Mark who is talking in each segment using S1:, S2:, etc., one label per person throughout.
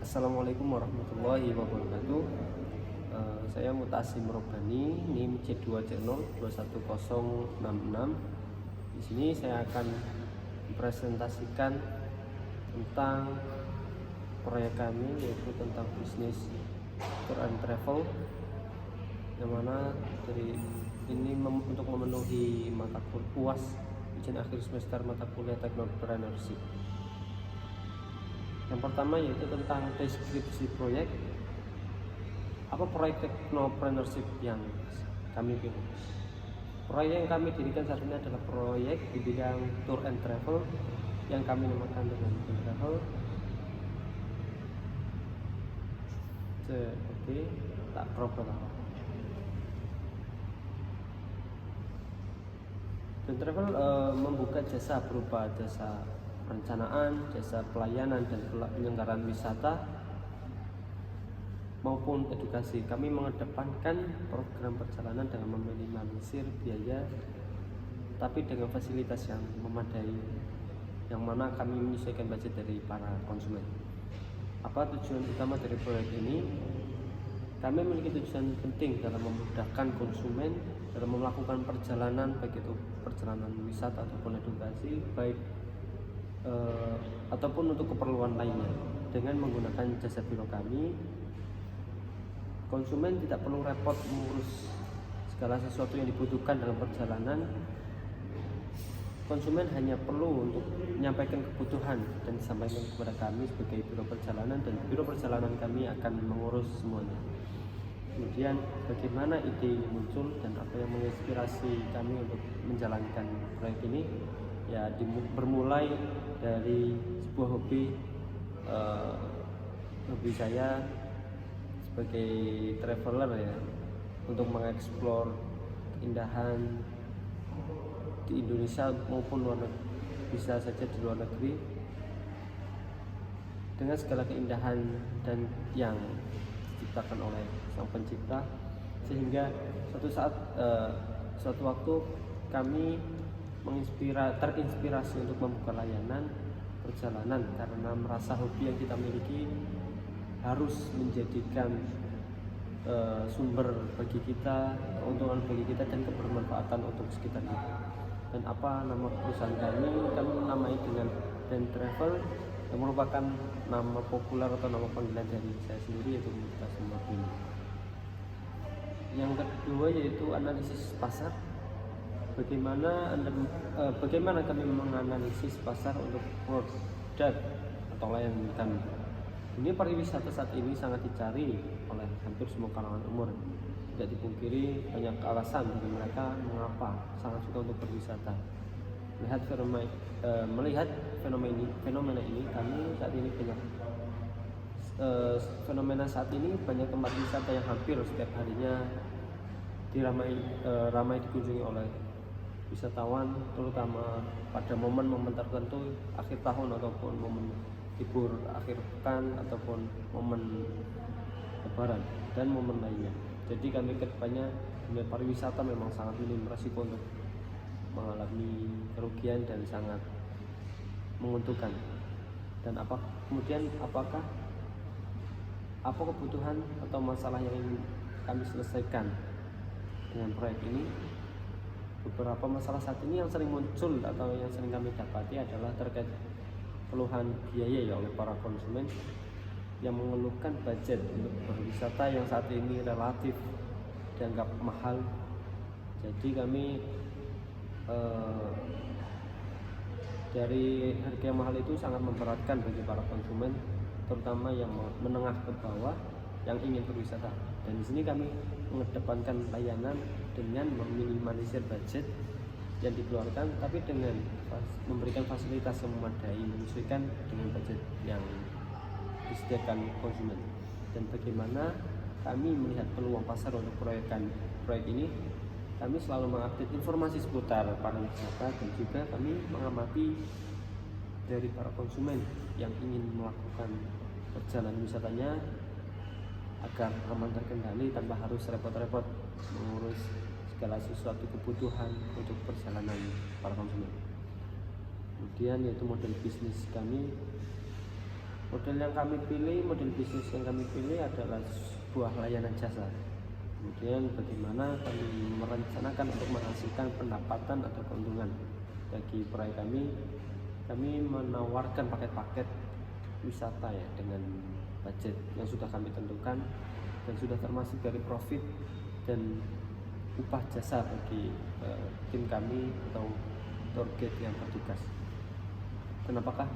S1: Assalamualaikum warahmatullahi wabarakatuh. Saya Mutasim Robani, NIM C2C0211066. Di sini saya akan mempresentasikan tentang proyek kami, yaitu tentang bisnis tour and travel, yang mana dari ini untuk memenuhi mata kuliah UAS ujian akhir semester mata kuliah Technopreneurship. Yang pertama yaitu tentang deskripsi proyek. Apa proyek Technopreneurship yang kami pilih? Proyek yang kami dirikan saat ini adalah proyek di bidang tour and travel yang kami namakan dengan tour travel. Oke, tak problem. Dan travel membuka jasa berupa jasa perencanaan, jasa pelayanan dan penyelenggaraan wisata maupun edukasi. Kami mengedepankan program perjalanan dengan meminimalisir biaya tapi dengan fasilitas yang memadai, yang mana kami menyesuaikan budget dari para konsumen. Apa tujuan utama dari proyek ini? Kami memiliki tujuan penting dalam memudahkan konsumen dalam melakukan perjalanan, baik itu perjalanan wisata ataupun edukasi, baik ataupun untuk keperluan lainnya. Dengan menggunakan jasa biro kami, konsumen tidak perlu repot mengurus segala sesuatu yang dibutuhkan dalam perjalanan. Konsumen hanya perlu untuk menyampaikan kebutuhan dan disampaikan kepada kami sebagai biro perjalanan, dan biro perjalanan kami akan mengurus semuanya. Kemudian bagaimana ide ini muncul dan apa yang menginspirasi kami untuk menjalankan proyek ini? Ya, bermulai dari sebuah hobi saya sebagai traveler, ya, untuk mengeksplor keindahan di Indonesia maupun luar negeri, bisa saja di luar negeri, dengan segala keindahan dan yang diciptakan oleh Sang Pencipta, sehingga suatu waktu kami terinspirasi untuk membuka layanan perjalanan karena merasa hobi yang kita miliki harus menjadikan sumber bagi kita, keuntungan bagi kita, dan kebermanfaatan untuk sekitar kita. Dan apa nama perusahaan kami menamai dengan Dan Travel, yang merupakan nama populer atau nama panggilan dari saya sendiri, yaitu Mutasim Robani. Yang kedua yaitu analisis pasar. Bagaimana kami menganalisis pasar untuk produk atau layanan kami. Dunia pariwisata saat ini sangat dicari oleh hampir semua kalangan umur. Tidak dipungkiri banyak alasan bagi mereka mengapa sangat suka untuk berwisata. Melihat fenomena ini, kami saat ini banyak tempat wisata yang hampir setiap harinya ramai dikunjungi oleh wisatawan, terutama pada momen-momen tertentu akhir tahun ataupun momen libur akhir pekan ataupun momen lebaran dan momen lainnya. Jadi kami kedepannya dunia pariwisata memang sangat minim resiko untuk mengalami kerugian dan sangat menguntungkan. Dan apa kebutuhan atau masalah yang ingin kami selesaikan dengan proyek ini? Beberapa masalah saat ini yang sering muncul atau yang sering kami dapati adalah terkait keluhan biaya ya oleh para konsumen yang mengeluhkan budget untuk berwisata yang saat ini relatif dianggap mahal. Jadi kami dari harga yang mahal itu sangat memberatkan bagi para konsumen, terutama yang menengah ke bawah yang ingin berwisata. Dan di sini kami mengedepankan layanan dengan meminimalisir budget yang dikeluarkan, tapi dengan memberikan fasilitas yang memadai, menyesuaikan dengan budget yang disediakan konsumen. Dan bagaimana kami melihat peluang pasar untuk proyek ini? Kami selalu mengupdate informasi seputar pariwisata, dan juga kami mengamati dari para konsumen yang ingin melakukan perjalanan wisatanya agar aman terkendali tanpa harus repot-repot mengurus segala sesuatu kebutuhan untuk perjalanan para konsumen. Kemudian yaitu model bisnis kami Model bisnis yang kami pilih adalah sebuah layanan jasa. Kemudian bagaimana kami merencanakan untuk menghasilkan pendapatan atau keuntungan bagi proyek kami menawarkan paket-paket wisata ya dengan budget yang sudah kami tentukan dan sudah termasuk dari profit dan upah jasa bagi tim kami atau target yang bertugas. Dan apakah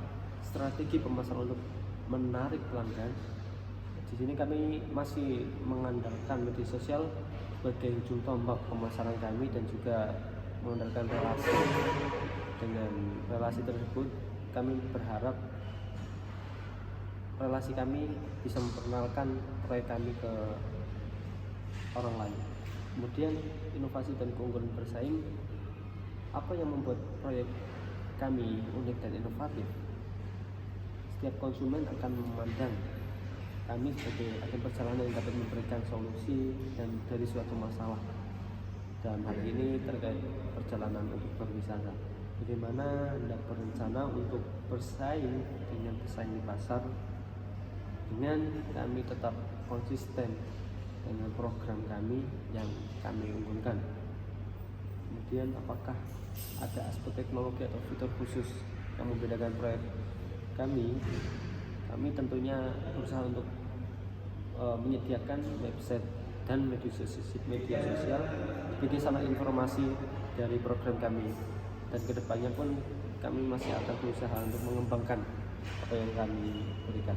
S1: strategi pemasaran untuk menarik pelanggan? Di sini kami masih mengandalkan media sosial sebagai ujung tombak pemasaran kami dan juga mengandalkan relasi. Dengan relasi tersebut kami berharap relasi kami bisa memperkenalkan proyek kami ke orang lain. Kemudian inovasi dan keunggulan bersaing, apa yang membuat proyek kami unik dan inovatif? Setiap konsumen akan memandang kami sebagai agen perjalanan yang dapat memberikan solusi dan dari suatu masalah. Dalam hal ini terkait perjalanan untuk berwisata. Bagaimana Anda berencana untuk bersaing dengan pesaing di pasar dengan kami tetap konsisten dengan program kami yang kami unggulkan. Kemudian apakah ada aspek teknologi atau fitur khusus yang membedakan proyek kami tentunya berusaha untuk menyediakan website dan media sosial sebagai salah informasi dari program kami, dan kedepannya pun kami masih akan berusaha untuk mengembangkan apa yang kami berikan.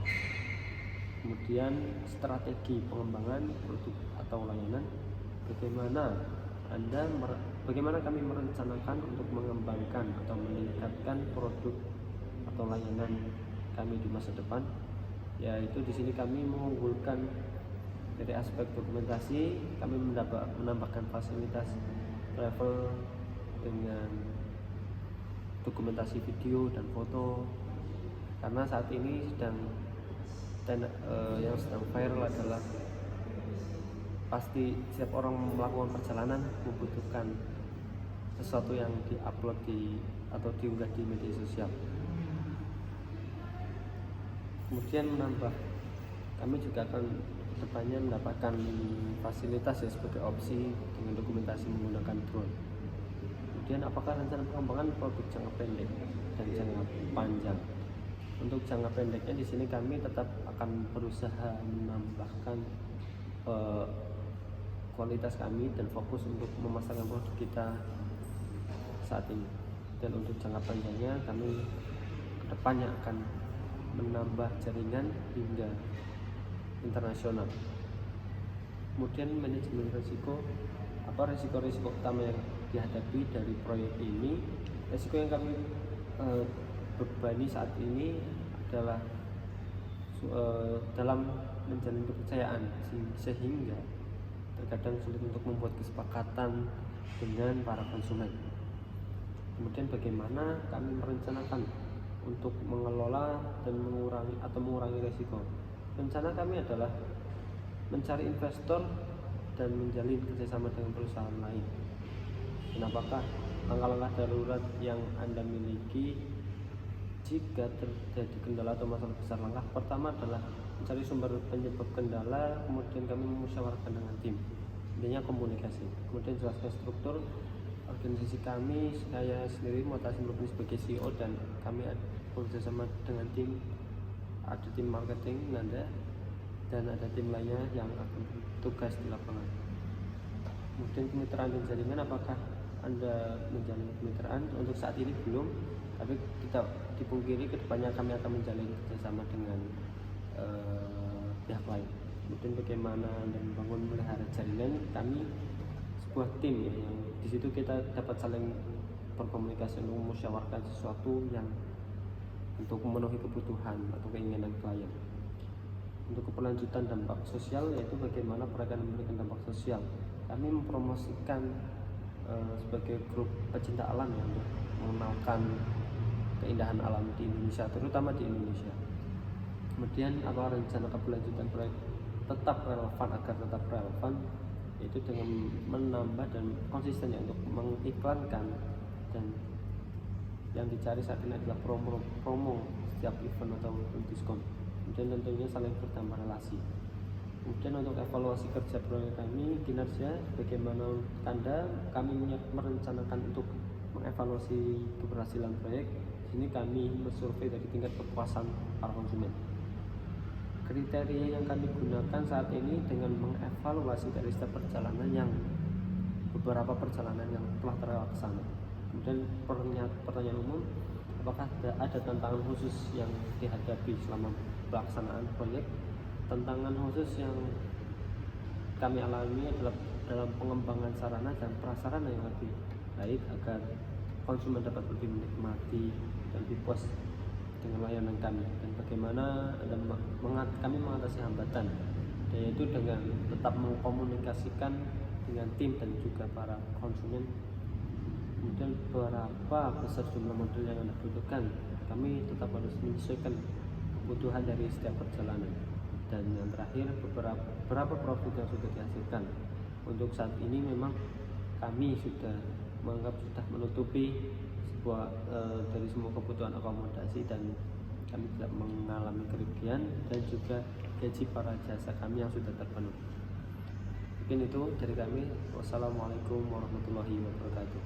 S1: Kemudian strategi pengembangan produk atau layanan, bagaimana kami merencanakan untuk mengembangkan atau meningkatkan produk atau layanan kami di masa depan, yaitu di sini kami mengunggulkan dari aspek dokumentasi. Kami menambahkan fasilitas travel dengan dokumentasi video dan foto, karena saat ini yang sedang viral adalah pasti setiap orang melakukan perjalanan membutuhkan sesuatu yang diupload atau diunggah di media sosial. Kemudian kami juga akan kedepannya mendapatkan fasilitas ya sebagai opsi dengan dokumentasi menggunakan drone. Kemudian apakah rencana pengembangan produk jangka pendek dan jangka panjang? Untuk jangka pendeknya di sini kami tetap akan berusaha menambahkan kualitas kami dan fokus untuk memasarkan produk kita saat ini. Dan untuk jangka panjangnya kami kedepannya akan menambah jaringan hingga internasional. Kemudian manajemen risiko, apa risiko-risiko utama yang dihadapi dari proyek ini? Risiko yang kami bebani saat ini adalah dalam menjalin kepercayaan, sehingga terkadang sulit untuk membuat kesepakatan dengan para konsumen. Kemudian bagaimana kami merencanakan untuk mengelola dan mengurangi risiko? Rencana kami adalah mencari investor dan menjalin kerjasama dengan perusahaan lain. Dan apakah langkah-langkah darurat yang Anda miliki jika terjadi kendala atau masalah besar? Langkah pertama adalah mencari sumber penyebab kendala, kemudian kami memusyawarahkan dengan tim. Intinya komunikasi. Kemudian jelaskan struktur organisasi kami. Saya sendiri Mu'tasim Rukni sebagai CEO, dan kami bekerjasama dengan tim. Ada tim marketing Nanda dan ada tim lainnya yang akan bertugas di lapangan. Kemudian kemitraan dan jaringan, apakah Anda menjalin kemitraan? Untuk saat ini belum, tapi tidak dipungkiri kedepannya kami akan menjalin kerjasama dengan pihak lain. Kemudian bagaimana Anda membangun melihara jaringan? Kami sebuah tim ya, yang di situ kita dapat saling berkomunikasi untuk memusyawarahkan sesuatu yang untuk memenuhi kebutuhan atau keinginan klien. Untuk keberlanjutan dampak sosial, yaitu bagaimana mereka memberikan dampak sosial. Kami mempromosikan sebagai grup pecinta alam ya, untuk mengenalkan keindahan alam di Indonesia, terutama di Indonesia. Kemudian apa rencana keberlanjutan proyek agar tetap relevan, yaitu dengan menambah dan konsisten ya, untuk mengiklankan, dan yang dicari saat ini adalah promo setiap event atau diskon. kemudian tentunya saling bertambah relasi. Kemudian untuk evaluasi kerja proyek kami, kinerja, bagaimana tanda kami merencanakan untuk mengevaluasi keberhasilan proyek. Di sini kami mensurvei dari tingkat kepuasan para konsumen. Kriteria yang kami gunakan saat ini dengan mengevaluasi dari setiap perjalanan yang beberapa perjalanan yang telah terlaksana. Kemudian pertanyaan umum, apakah ada tantangan khusus yang dihadapi selama pelaksanaan proyek? Tantangan khusus yang kami alami adalah dalam pengembangan sarana dan prasarana yang lebih baik agar konsumen dapat lebih menikmati dan lebih puas dengan layanan kami, dan bagaimana kami mengatasi hambatan, yaitu dengan tetap mengkomunikasikan dengan tim dan juga para konsumen. Kemudian berapa besar jumlah model yang Anda butuhkan, kami tetap harus menyesuaikan kebutuhan dari setiap perjalanan. Dan yang terakhir, berapa profit yang sudah dihasilkan. Untuk saat ini memang kami sudah menganggap sudah menutupi dari semua kebutuhan akomodasi, dan kami tidak mengalami kerugian, dan juga gaji para jasa kami yang sudah terpenuhi. Mungkin itu dari kami. Wassalamualaikum warahmatullahi wabarakatuh.